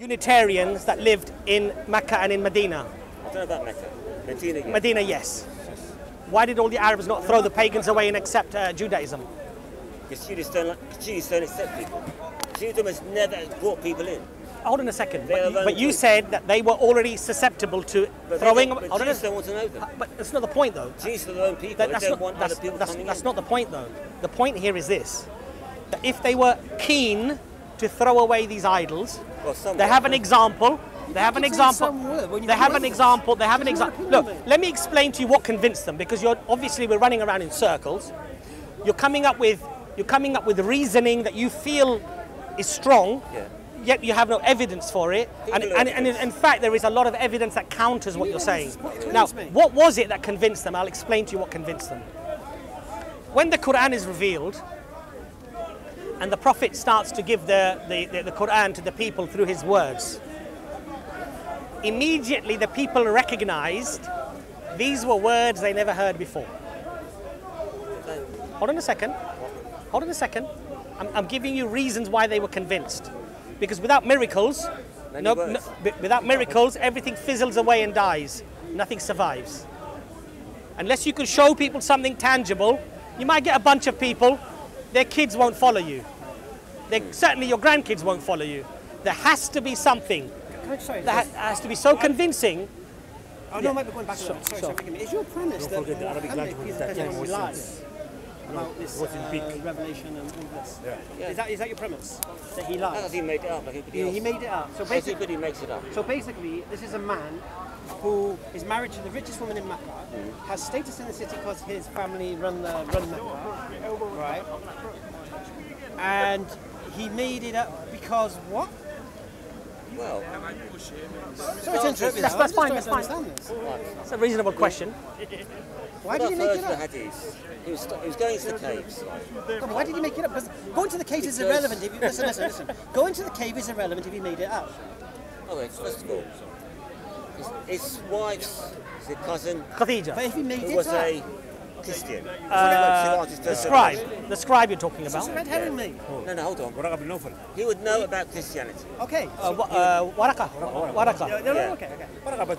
Unitarians that lived in Mecca and in Medina? I don't know about Mecca. Medina, yes. Medina, yes. Why did all the Arabs not throw the pagans away and accept Judaism? Because Jews don't accept people. Judaism has never brought people in. Hold on a second. But you said that they were already susceptible to throwing. But Jews don't want to know them. But that's not the point, though. Jews are their own people. They don't want other people coming in. That's not the point, though. The point here is this: that if they were keen to throw away these idols, they have an example. They have an example. They have an example. They have an example. Look, let me explain to you what convinced them, because we're running around in circles. You're coming up with reasoning that you feel is strong. Yeah. Yet you have no evidence for it, and in fact there is a lot of evidence that counters what you're saying. Now, what was it that convinced them? I'll explain to you what convinced them. When the Quran is revealed, and the Prophet starts to give the Quran to the people through his words, immediately the people recognized these were words they never heard before. Hold on a second. Hold on a second. I'm giving you reasons why they were convinced. Because without miracles, without miracles, everything fizzles away and dies. Nothing survives. Unless you can show people something tangible, you might get a bunch of people, their kids won't follow you. Certainly your grandkids won't follow you. There has to be something that has to be so convincing. Oh, no, I might be going back to that. Sorry, forgive me. Is your premise that Muhammad lies about this revelation and all this? Yeah. Is that your premise? That he lies? He made it up like everybody else. He made it up. So everybody makes it up. So basically, this is a man who is married to the richest woman in Mecca, has status in the city because his family run Mecca, right? And he made it up because what? Well, that's fine. That's fine. It's a reasonable question. Why did he make it up? He was going to the caves. No, why did he make it up? Because going to the cave is irrelevant. If you, listen. Going to the cave is irrelevant if he made it up. Okay, first of all, his wife's cousin. Khadija. But if he made it was up. a Christian. The scribe you're talking about. It's a red herring, mate. No, hold on. He would know about Christianity. Okay. Waraka. No, okay.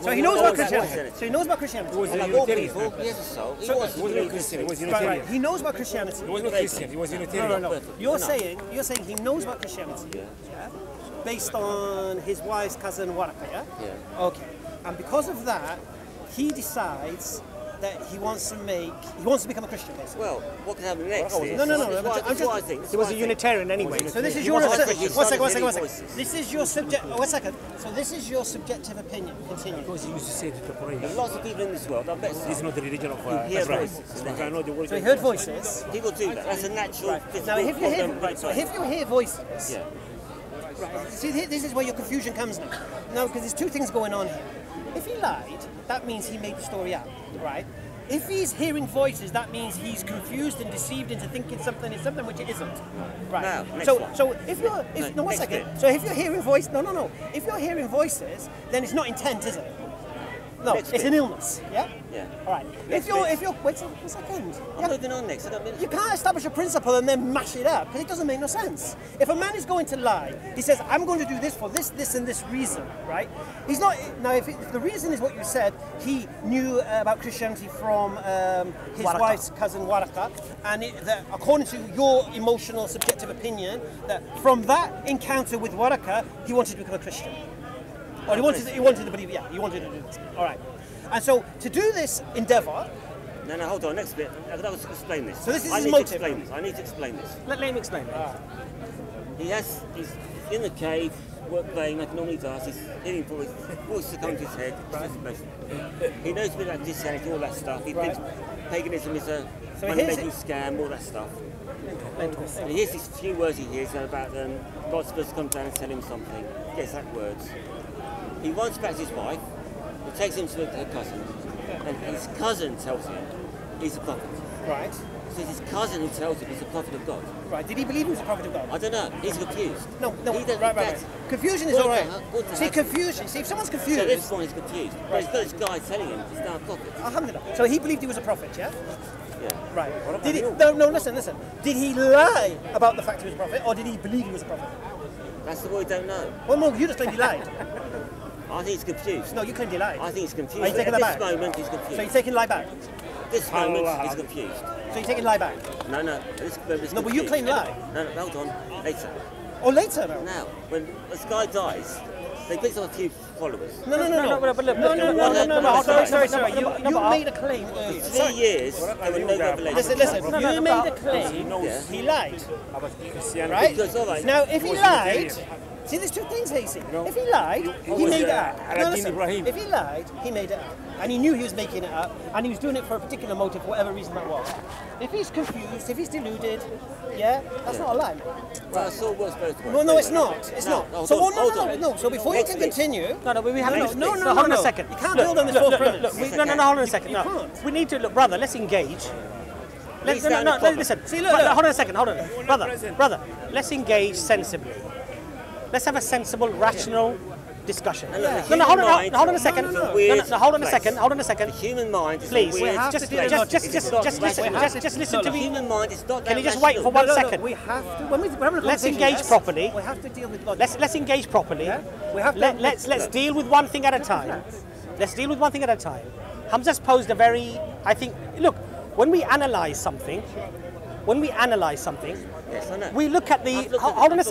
So he knows about Christianity. So he knows about Christianity. He was Unitarian. He has a soul. He was Christian. He was Unitarian. Right. He knows about Christianity. He wasn't Christian. He was Unitarian. No. You're saying he knows about Christianity. Yeah. Based on his wife's cousin Waraka. Yeah. Okay. And because of that, he decides that he wants to become a Christian, basically. Well, what can happen next? No. I think. He was a Unitarian anyway. So this is your one second. This is your So this is your subjective opinion. Continue. Because he used to say that the Quran. There are lots of people in this world. I bet This is not the religion of Israel. So he heard voices. People do that. That's a natural. Now, if you hear voices, right. See, this is where your confusion comes now. No, because there's two things going on here. If he lied, that means he made the story up, right? If he's hearing voices, that means he's confused and deceived into thinking something is something which it isn't, right? So if you're, So if you're hearing voices, no. If you're hearing voices, then it's not intent, is it? No, it's an illness. Yeah. Yeah. All right. If you're wait a second. I'm moving on next. You can't establish a principle and then mash it up because it doesn't make no sense. If a man is going to lie, he says, "I'm going to do this for this, and this reason," right? He's not now. If the reason is what you said, he knew about Christianity from his wife's cousin Waraka, and that according to your emotional, subjective opinion, that from that encounter with Waraka, he wanted to become a Christian. Or he wanted to believe, he wanted to do this. All right. And so to do this endeavour... No, hold on, next bit. I've got to explain this. So this is his motive. I need to explain this. Let him explain it. He's in the cave, playing like he normally does. He's hearing voices come to his head. He knows a bit about Christianity, all that stuff. He thinks paganism is a money-making scam, all that stuff. And he hears these few words he hears about God's supposed to come down and tell him something. He gets that words. He runs back to his wife, he takes him to her cousin, and his cousin tells him he's a prophet. Right. So it's his cousin who tells him he's a prophet of God. Right. Did he believe he was a prophet of God? I don't know. He's confused. No. Right. Confusion is all right. See, confusion. See, if someone's confused... So this one he's confused. But he's got this guy telling him he's now a prophet. Alhamdulillah. So he believed he was a prophet, yeah? Yeah. Right. Did he? No, listen. Did he lie about the fact he was a prophet, or did he believe he was a prophet? That's the word we don't know. Well, no, you just claim he lied. I think he's confused. No, you claim he lied. I think he's confused. Are you taking At that this back? moment, he's confused. So you're taking lie back? At this moment, he's confused. So you're taking lie back? No, no. At this moment, he's No, but you confused. claim lie. No, no, hold on. Later. Or later now? Now, when this guy dies, they pick up a few followers. No. but look, No. Sorry. no, You but made a claim earlier. 3 years, there were no revelations. Listen. No, You made a claim. Yeah. He lied. Right? Because, all right, Now, if he lied, see, there's two things here, you see. If he lied, he made it up. No, listen, if he lied, he made it up. And he knew he was making it up, and he was doing it for a particular motive, for whatever reason that was. If he's confused, if he's deluded, that's not a lie. well, it's all works both ways. Well, no, it's not. It's No, not. hold So, on. no. So before you Next can bit. continue, No, we have to. No, hold on a second. You can't build on this false premise. No, hold on a second. You No, can't. we need to look, brother. Let's engage. He's down the problem. Listen. See, look. Hold on a second. Hold on, brother. Let's engage sensibly. Let's have a sensible, rational discussion. And look, the No, human hold mind on a second. is a weird Hold on a place. second. Hold on a second. The human mind is Please, a weird just place. listen to The me. human mind is not Can that you just wait for rational. 1 second? We have to. When we're having a Let's conversation, engage properly. We have to deal with logic. Let's engage properly. We have to. Let's deal with one thing at a time. Let's deal with one thing at a time. Hamza's posed a very, I think, look, when we analyze something, Yes, I know. we look at the. Hold on a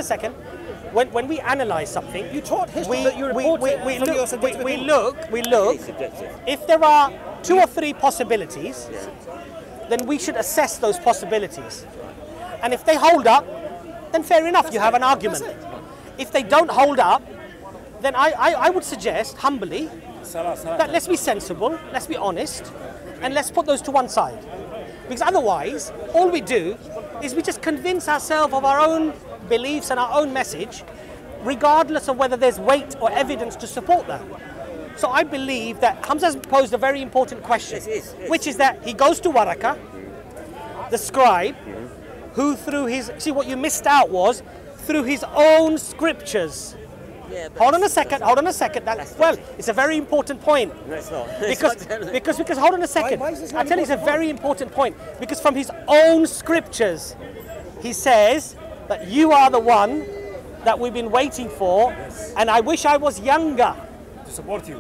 second. When we analyze something, You taught history, but you reported from your subjective opinion. we look. It's subjective. If there are 2 or 3 possibilities, then we should assess those possibilities. And if they hold up, then fair enough, you have an argument. If they don't hold up, then I would suggest, humbly, that let's be sensible, let's be honest, and let's put those to one side. Because otherwise, all we do is we just convince ourselves of our own beliefs and our own message, regardless of whether there's weight or evidence to support that. So I believe that Hamza's posed a very important question, Yes. which is that he goes to Waraka, the scribe, who through his, see what you missed out was, through his own scriptures. Yeah, but Hold on a second. Well, it's a very important point. No, it's not. Because hold on a second. Why is this I tell you, it's a very important point. Because from his own scriptures, he says that you are the one that we've been waiting for, and I wish I was younger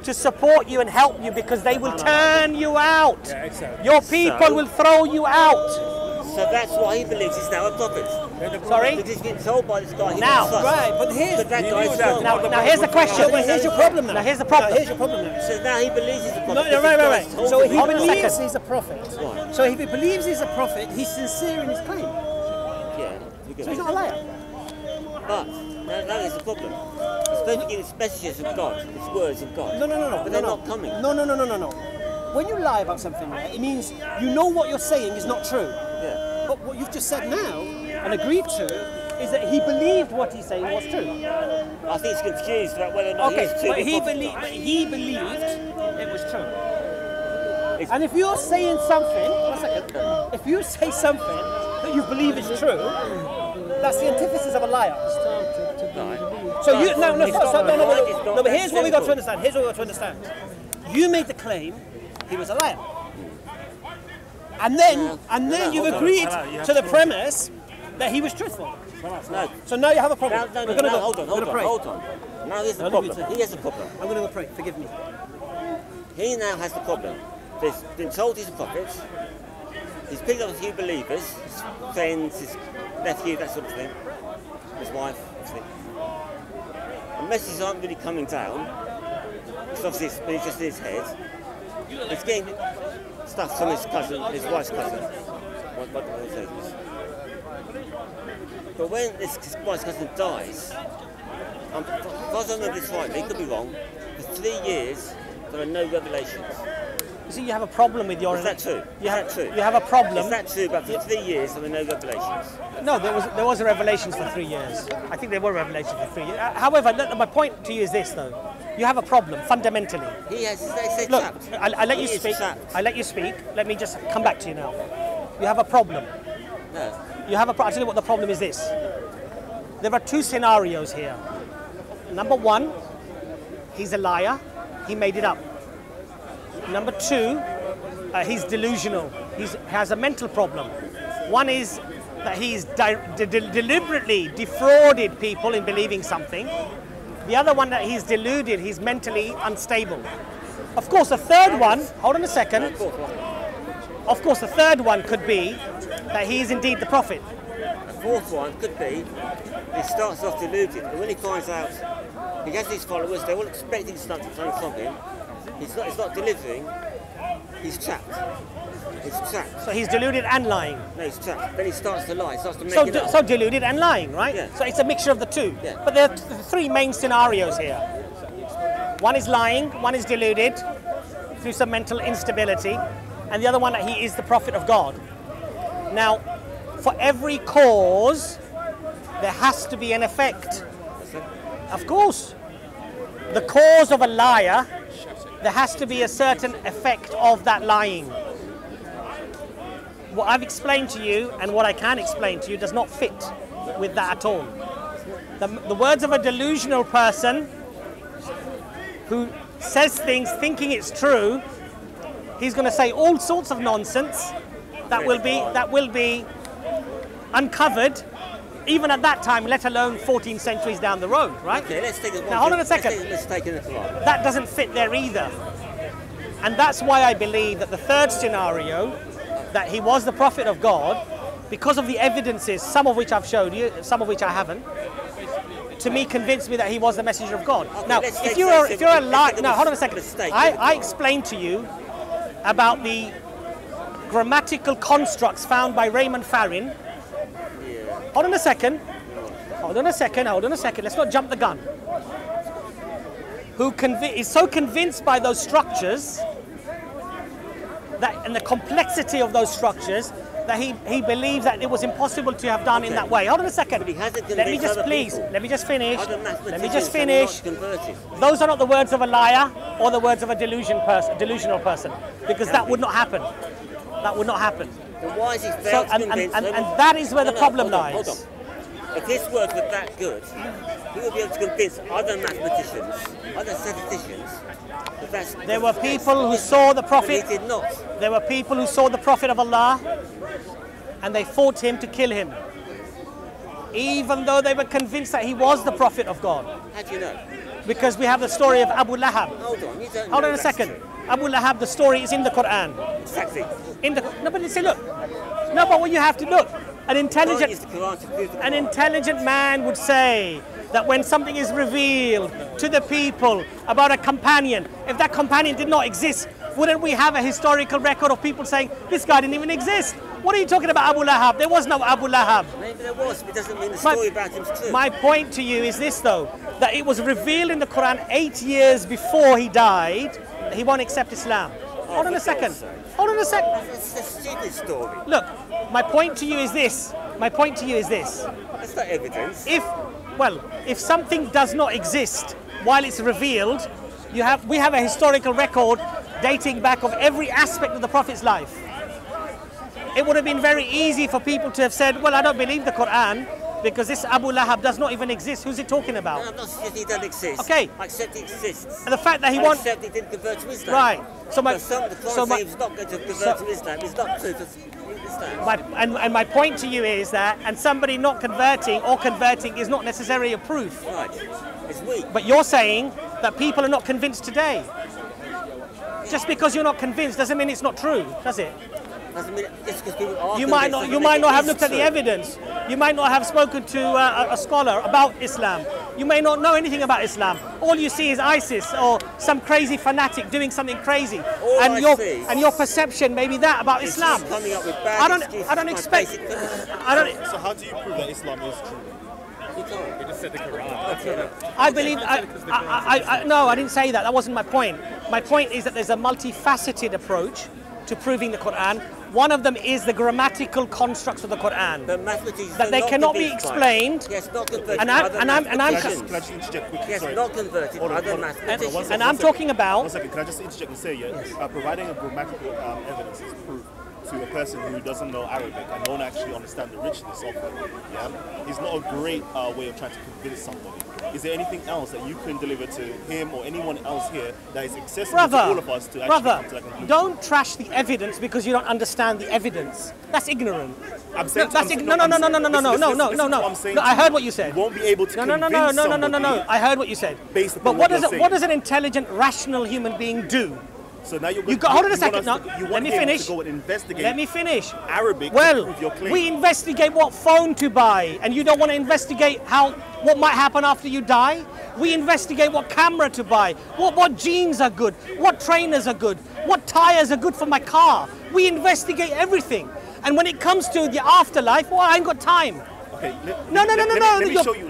to support you and help you, because they will turn you out. Your people will throw you out. So that's why he believes he's now a prophet. Sorry? Because he's been told by this guy he Now. was sus. Right, but here's But that guy's wrong. Now here's the question. No, but here's your problem now. Now here's the problem. Here's your problem now. So now he believes he's a prophet. No, because right. the guy's told So him he Hold on a believes second. he's a prophet. Right. So if he believes he's a prophet, he's sincere in his claim. Yeah, we get So he's it. not a liar. But now is the problem. He's supposed to give us messages of God, his words of God. No. But they're not coming. No. When you lie about something, right, it means you know what you're saying is not true. Yeah. But what you've just said now and agreed to is that he believed what he's saying was true. I think he's confused about whether or not Okay, he's but truly he a prophet. believed it was true. And if you're saying something, if you say something that you believe is true, that's the antithesis of a liar. Right. So you no, but here's what we got to Simple. understand. You made the claim he was a liar. And then you've agreed to the premise that he was truthful. No. So now you have a problem. No, We're gonna go. hold on. Now here's the No, problem. leave it to- He has a problem. I'm going to go pray. Forgive me. He now has the problem. He's been told he's a prophet. He's picked up a few believers, his friends, his nephew, that sort of thing. His wife, obviously. The messages aren't really coming down. It's obviously it's just in his head. He's getting stuff from his cousin, his wife's cousin. What do I say this? But when his wife's cousin dies, if I remember this rightly, it could be wrong, for 3 years there are no revelations. You see, you have a problem with your. Is that true? You have, Is that true? You have a problem. Is that true? But for 3 years there were no revelations. No, there was a revelations for 3 years. I think there were revelations for 3 years. However, my point to you is this, though. You have a problem fundamentally. He has. They Look, trapped. I'll let you He is speak. trapped. I'll let you speak. Let me just come back to you now. You have a problem. No. You have a. I'll tell you what the problem is. This. There are 2 scenarios here. Number 1, he's a liar. He made it up. Number 2, he's delusional. He has a mental problem. One is that he's deliberately defrauded people in believing something. The other one that he's deluded, he's mentally unstable. Of course, the third one, hold on a second. Of course, the third one could be that he is indeed the prophet. The fourth one could be he starts off deluded, but when he finds out he has these followers, they're all expecting something from him. He's not delivering. He's trapped. He's trapped. So he's deluded and lying. No, he's trapped. Then he starts to lie. He starts to make it up. So deluded and lying, right? Yeah. So it's a mixture of the two. Yeah. But there are three main scenarios here. One is lying, one is deluded through some mental instability, and the other one that he is the prophet of God. Now, for every cause, there has to be an effect. Of course. The cause of a liar, there has to be a certain effect of that lying. What I've explained to you and what I can explain to you does not fit with that at all. The words of a delusional person who says things thinking it's true, he's going to say all sorts of nonsense that will be uncovered even at that time, let alone 14 centuries down the road, right? Okay, let's take it. Now hold on a second. Let's take it. That doesn't fit there either. And that's why I believe that the third scenario, that he was the prophet of God, because of the evidences, some of which I've showed you, some of which I haven't, to me convinced me that he was the messenger of God. Okay, now, if you're a liar, now hold on a second. I explained to you about the grammatical constructs found by Raymond Farin. Hold on a second. Let's not jump the gun. Who is so convinced by those structures that, and the complexity of those structures, that he believes that it was impossible to have done in that way. Hold on a second. But he hasn't let me just finish. Those are not the words of a liar or the words of a delusional person, because that would not happen. That would not happen. Then why is he failed to convince them? And that is where the problem lies. Hold on. If his words were that good, he would be able to convince other mathematicians, other statisticians. There were people who saw the prophet. He did not. There were people who saw the prophet of Allah, and they fought him to kill him, even though they were convinced that he was the prophet of God. How do you know? Because we have the story of Abu Lahab. Hold on, you don't Hold know on a that's second. true. Abu Lahab, the story is in the Quran. Exactly. No, but say, look. No, but what you have to look. An intelligent man would say that when something is revealed to the people about a companion, if that companion did not exist, wouldn't we have a historical record of people saying, this guy didn't even exist? What are you talking about, Abu Lahab? There was no Abu Lahab. Maybe there was, but it doesn't mean the story about him is true. My point to you is this, though, that it was revealed in the Quran 8 years before he died that he won't accept Islam. Hold on a second. Hold on a second. That's a stupid story. Look, my point to you is this. That's not evidence. If something does not exist while it's revealed, we have a historical record dating back of every aspect of the Prophet's life. It would have been very easy for people to have said, well, I don't believe the Quran because this Abu Lahab does not even exist. Who's it talking about? No, I'm not suggesting he doesn't exist. Okay. I accept he exists. And the fact that he I accept he didn't convert to Islam. Right. The Quran says he's not going to convert to Islam. It's not true for Islam. My point to you is that, and somebody not converting or converting is not necessarily a proof. Right. It's weak. But you're saying that people are not convinced today. Just because you're not convinced doesn't mean it's not true, does it? Doesn't mean just because people are You might not have looked at the evidence. You might not have spoken to a scholar about Islam. You may not know anything about Islam. All you see is ISIS or some crazy fanatic doing something crazy, and your perception may be that about Islam. Coming up with bad I don't expect. So how do you prove that Islam is true? You can't. You just said the Quran. I believe. No, I didn't say that. That wasn't my point. My point is that there's a multifaceted approach to proving the Quran. One of them is the grammatical constructs of the Quran. That they cannot be explained. Yes, not converted. And I'm And I'm talking about. 1 second, can I just interject and say, providing a grammatical evidence is proof. to a person who doesn't know Arabic and don't actually understand the richness of it, yeah, is not a great way of trying to convince somebody. Is there anything else that you can deliver to him or anyone else here that is accessible to all of us to actually come to that conclusion? Don't trash the evidence because you don't understand the evidence. That's ignorant. I'm saying No. I heard what you said. You won't be able to convince No. I heard what you said. Based upon But what what does an intelligent, rational human being do? So now hold on a second. You want let me him finish. to go and investigate. Let me finish. Arabic to Well, prove your claim. we investigate what phone to buy, and you don't want to investigate what might happen after you die. We investigate what camera to buy, what jeans are good, what trainers are good, what tires are good for my car. We investigate everything. And when it comes to the afterlife, well, I ain't got time. Okay, No.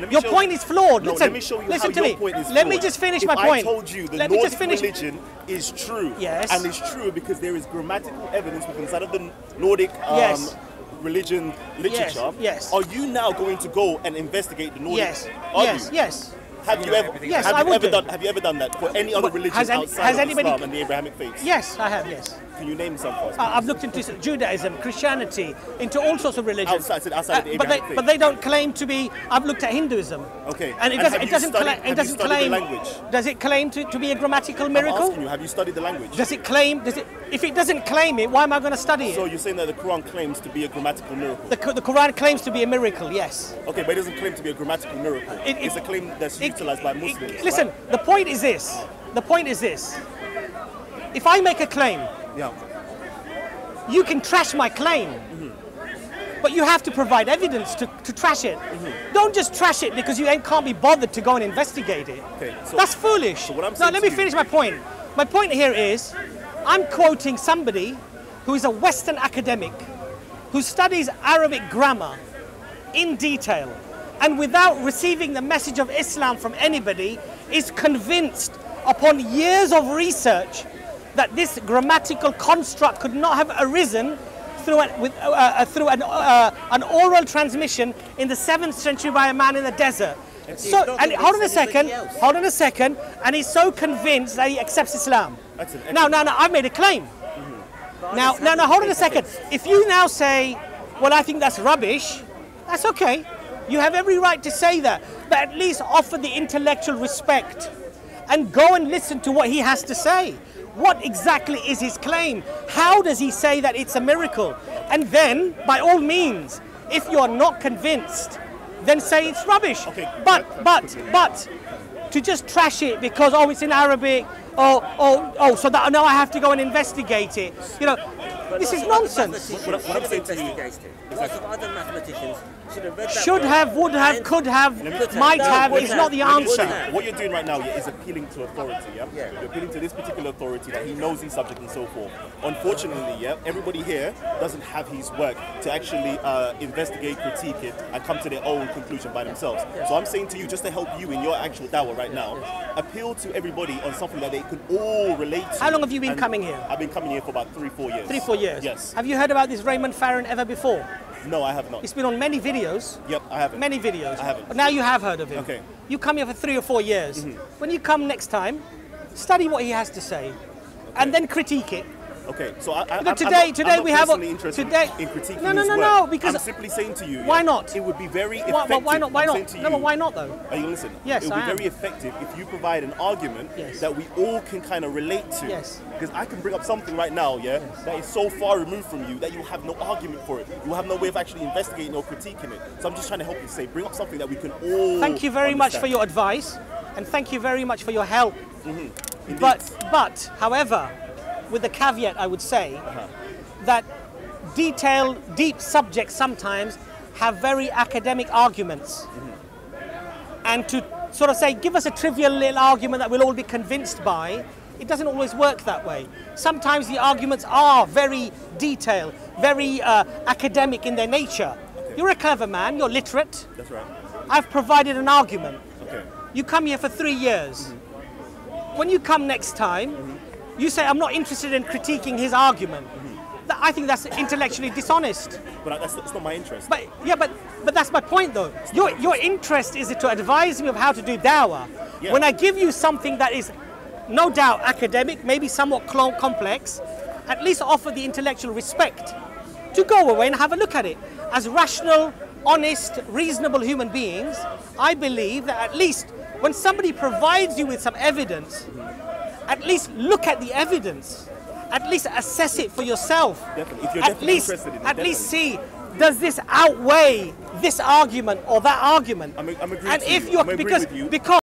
Your point is flawed. No, listen, let me show you listen how to your point is Let me flawed. just finish If my point. I told you the Let me just Nordic finish. religion is true, Yes. and it's true because there is grammatical evidence within inside of the Nordic Yes. religion literature. Yes. Are you now going to go and investigate the Nordic? Yes. Are Yes. you? Yes. Have you ever? Yes, have I you would ever do. done? Have you ever done that for any other religion has outside of anybody- Islam and the Abrahamic faiths? Yes, I have. Yes. Can you name some for us? I've looked into Judaism, Christianity, into all sorts of religions. Outside of the but Abrahamic faith. they don't claim to be. I've looked at Hinduism. Okay. And it And doesn't. have It you doesn't. studied- It have you doesn't studied claim. the language? Does it claim to be a grammatical I'm miracle? asking you, have you studied the language? Does it claim? Does it? If it doesn't claim it, why am I going to study it? So you're saying that the Quran claims to be a grammatical miracle? The Quran claims to be a miracle. Yes. Okay, but it doesn't claim to be a grammatical miracle. It's a claim that's utilized by Muslims. Listen, right? the point is this. The point is this. If I make a claim, Yeah. you can trash my claim. But you have to provide evidence to trash it. Don't just trash it because you can't be bothered to go and investigate it. Okay, so- That's foolish. so what I'm No, saying let to me you- finish my point. My point here is, I'm quoting somebody who is a Western academic who studies Arabic grammar in detail and without receiving the message of Islam from anybody is convinced upon years of research that this grammatical construct could not have arisen through an oral transmission in the 7th century by a man in the desert. So, and hold on a second, and he's so convinced that he accepts Islam. Now, I've made a claim. Now, hold on a second. If you now say, well, I think that's rubbish, that's okay. You have every right to say that, but at least offer the intellectual respect and go and listen to what he has to say. What exactly is his claim? How does he say that it's a miracle? And then, by all means, if you're not convinced, then say it's rubbish. Okay. But to just trash it because it's in Arabic, so that now I have to go and investigate it. You know, this is nonsense. What I'm saying to you Lots of other mathematicians should have read that Should book have, would have, and could have, might have is not the answer. What you're doing right now is appealing to authority, yeah? You're appealing to this particular authority that he knows his subject and so forth. Unfortunately, yeah, everybody here doesn't have his work to actually investigate, critique it, and come to their own conclusion by themselves. So I'm saying to you, just to help you in your actual dawah right now, appeal to everybody on something that they can all relate to. How long have you been And coming here? I've been coming here for about 3-4 years. 3-4 years? Yes. Have you heard about this Raymond Farron ever before? No, I have not. It's been on many videos. Yep, I haven't. Many videos. I haven't. But now you have heard of him. Okay. You come here for 3 or 4 years. When you come next time, study what he has to say, and then critique it. Okay, so Today I'm we have personally interested in critiquing his work. No, because I'm simply saying to you, why not? It would be very effective. Why not? Why I'm not? saying to No, you, but why not though? Are you listening? Yes, it would I be am. very effective if you provide an argument Yes. that we all can kind of relate to. Yes. Because I can bring up something right now, that is so far removed from you that you have no argument for it. You have no way of actually investigating or critiquing it. So I'm just trying to help you say, bring up something that we can all Thank you very much for understand. your advice, and thank you very much for your help. Indeed. But, however, with the caveat, I would say that deep subjects sometimes have very academic arguments. And to sort of say, give us a trivial little argument that we'll all be convinced by, it doesn't always work that way. Sometimes the arguments are very detailed, very academic in their nature. Okay. You're a clever man, you're literate. That's right. I've provided an argument. Okay. You come here for 3 years. When you come next time, you say, I'm not interested in critiquing his argument. I think that's intellectually dishonest. But that's not my interest. But that's my point though. Your interest is to advise me of how to do dawah. Yeah. When I give you something that is no doubt academic, maybe somewhat complex, at least offer the intellectual respect to go away and have a look at it. As rational, honest, reasonable human beings, I believe that at least when somebody provides you with some evidence, at least look at the evidence. At least assess it for yourself. Definitely. If you're definitely interested in it, at least see, does this outweigh this argument or that argument? I'm agreeing and with if you. you're I'm agreeing because with you. because